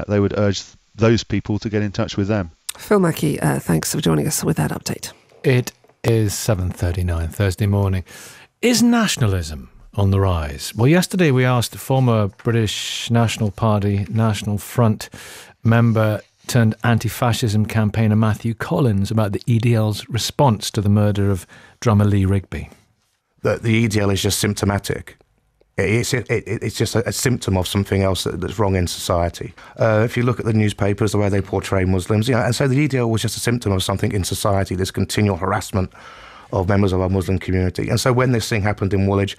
they would urge those people to get in touch with them. Phil Mackey, thanks for joining us with that update. It is 7:39 Thursday morning. Is nationalism on the rise? Well, yesterday we asked former British National Party, National Front member turned anti-fascism campaigner Matthew Collins about the EDL's response to the murder of drummer Lee Rigby. The EDL is just symptomatic. It's just a symptom of something else that's wrong in society. If you look at the newspapers, the way they portray Muslims, and so the EDL was just a symptom of something in society, this continual harassment of members of our Muslim community. And so when this thing happened in Woolwich,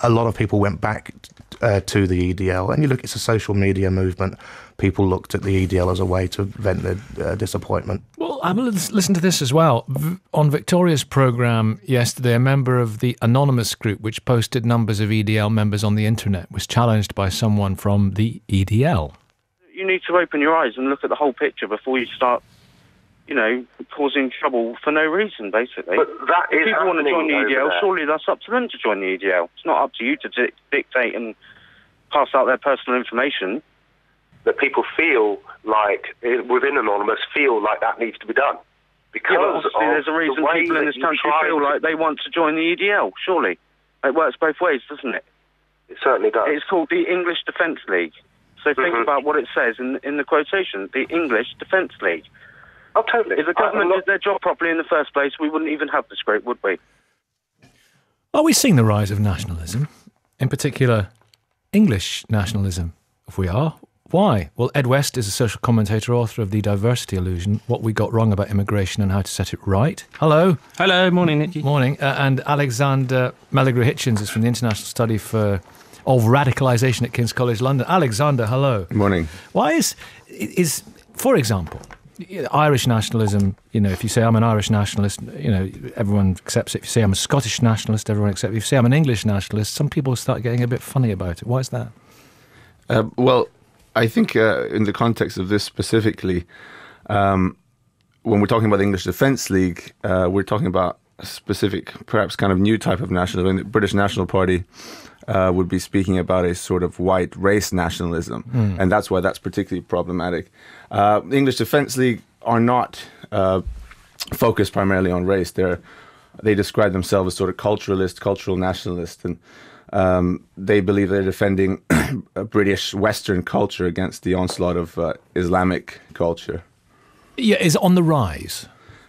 a lot of people went back to the EDL. And you look, it's a social media movement. People looked at the EDL as a way to vent their disappointment. Well, I'm going to listen to this as well. On Victoria's programme yesterday, a member of the Anonymous group, which posted numbers of EDL members on the internet, was challenged by someone from the EDL. You need to open your eyes and look at the whole picture before you start, causing trouble for no reason, basically. But that is if people want to join the EDL, there. surely that's up to them to join the EDL. It's not up to you to dictate and pass out their personal information. That people feel like, within Anonymous, feel like that needs to be done. Because there's a reason people in this country feel like they want to join the EDL, surely. It works both ways, doesn't it? It certainly does. It's called the English Defence League. So think about what it says in the quotation, the English Defence League. Oh, totally. If the government did their job properly in the first place, we wouldn't even have this group, would we? Are we seeing the rise of nationalism? In particular, English nationalism, if we are? Why? Well, Ed West is a social commentator, author of The Diversity Illusion, What We Got Wrong About Immigration and How to Set It Right. Hello. Hello, morning, Nicky. Morning. And Alexander Meleagrou-Hitchens is from the International Study of Radicalisation at King's College London. Alexander, hello. Morning. Why is, for example, Irish nationalism, if you say I'm an Irish nationalist, everyone accepts it. If you say I'm a Scottish nationalist, everyone accepts it. If you say I'm an English nationalist, some people start getting a bit funny about it. Why is that? Well, I think in the context of this specifically, when we're talking about the English Defence League, we're talking about a specific, perhaps kind of new type of nationalism. The British National Party would be speaking about a sort of white race nationalism, and that's why that's particularly problematic. The English Defence League are not focused primarily on race. They describe themselves as sort of cultural nationalist, and they believe they're defending British Western culture against the onslaught of Islamic culture. Yeah, is it on the rise?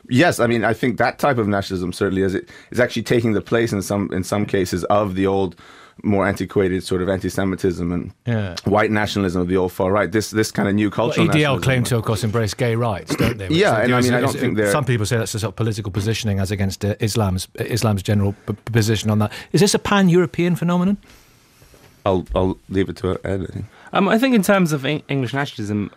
Yes, I mean, I think that type of nationalism certainly is actually taking the place in some cases of the old, more antiquated sort of anti-Semitism and white nationalism of the old far right. This kind of new cultural EDL claim to, of course, embrace gay rights, don't they? Yeah, and I mean, I don't think they're... Some people say that's a sort of political positioning as against Islam's general position on that. Is this a pan-European phenomenon? I'll leave it to Ed, I think. I think in terms of English nationalism,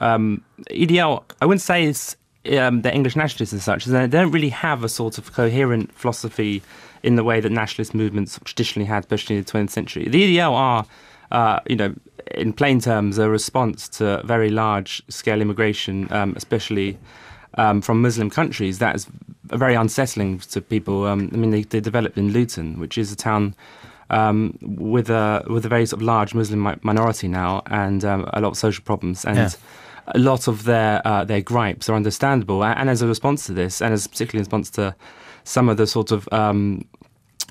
EDL, I wouldn't say it's the English nationalists as such. They don't really have a sort of coherent philosophy in the way that nationalist movements traditionally had, especially in the 20th century. The EDL are, in plain terms, a response to very large-scale immigration, especially from Muslim countries. That is very unsettling to people. They developed in Luton, which is a town with a very sort of large Muslim minority now, and a lot of social problems. And a lot of their gripes are understandable. And as a response to this, and as particularly in response to some of the sort of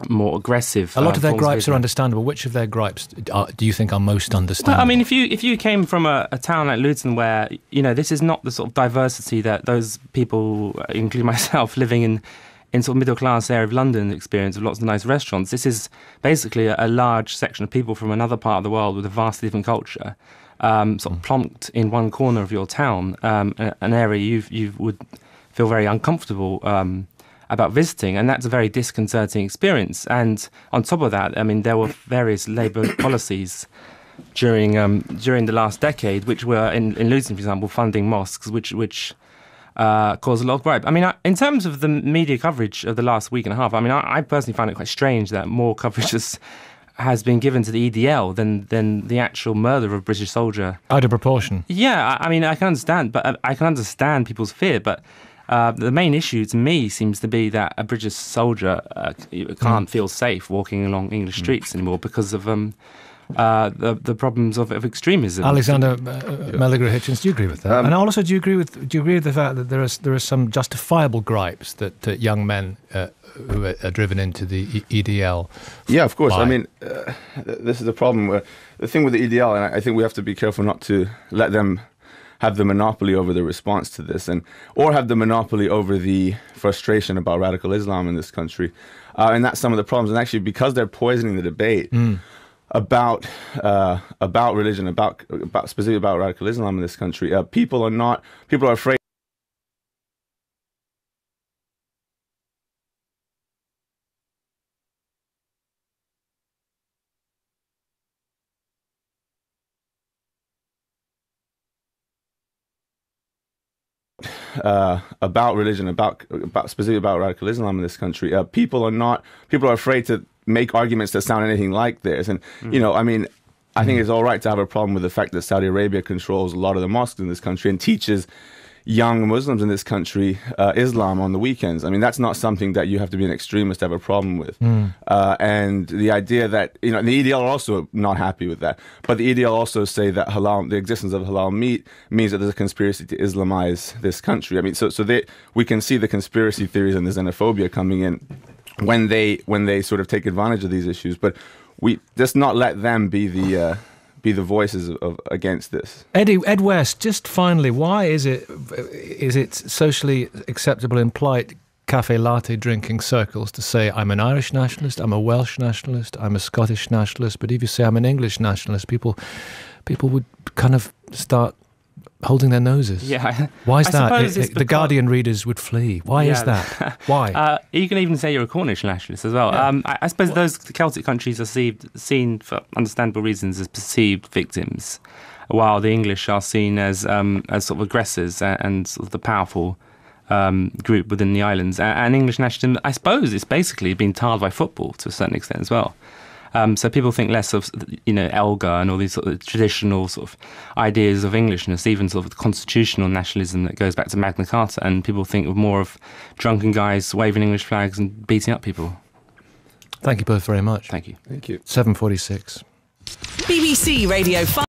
more aggressive... A lot of their gripes are understandable. Which of their gripes do you think are most understandable? Well, I mean, if you came from a town like Luton where, this is not the sort of diversity that those people, including myself, living in sort of middle-class area of London experience with lots of nice restaurants. This is basically a large section of people from another part of the world with a vastly different culture, sort of plonked in one corner of your town, an area you would feel very uncomfortable about visiting, and that's a very disconcerting experience. And on top of that, I mean, there were various Labour policies during the last decade, which were in Luton, for example, funding mosques, which caused a lot of gripe. I mean, in terms of the media coverage of the last week and a half, I mean, I personally find it quite strange that more coverage has been given to the EDL than the actual murder of a British soldier. Out of proportion. Yeah, I mean, I can understand people's fear, but the main issue to me seems to be that a British soldier can't feel safe walking along English streets anymore because of the problems of extremism. Alexander Meleagrou-Hitchens, do you agree with that? And also, do you agree with the fact that there are some justifiable gripes that young men who are driven into the EDL? Yeah, of course. By? I mean, this is the problem. The thing with the EDL, and I think we have to be careful not to let them have the monopoly over the response to this, or have the monopoly over the frustration about radical Islam in this country. And that's some of the problems. And actually, because they're poisoning the debate about religion, about specifically about radical Islam in this country, people are afraid. About religion, about specifically about radical Islam in this country, people are afraid to make arguments that sound anything like theirs. And I mean, I think it's all right to have a problem with the fact that Saudi Arabia controls a lot of the mosques in this country and teaches young Muslims in this country Islam on the weekends. I mean, that's not something that you have to be an extremist to have a problem with. And the idea that, the EDL are also not happy with that. But the EDL also say that the existence of halal meat means that there's a conspiracy to Islamize this country. I mean, so we can see the conspiracy theories and the xenophobia coming in when they sort of take advantage of these issues. But we just not let them be the voices of against this. Ed West, just finally, why is it socially acceptable in polite cafe latte drinking circles to say I'm an Irish nationalist, I'm a Welsh nationalist, I'm a Scottish nationalist, but if you say I'm an English nationalist, people would kind of start holding their noses. Yeah. Why is that? The Guardian readers would flee. Why is that? Why? You can even say you're a Cornish nationalist as well. Yeah. I suppose those Celtic countries are seen for understandable reasons as perceived victims, while the English are seen as sort of aggressors and sort of the powerful group within the islands. And English nationalism, I suppose, is basically being tarred by football to a certain extent as well. So people think less of, Elgar and all these sort of traditional sort of ideas of Englishness, even sort of constitutional nationalism that goes back to Magna Carta, and people think of more of drunken guys waving English flags and beating up people. Thank you both very much. Thank you. Thank you. 7:46. BBC Radio 5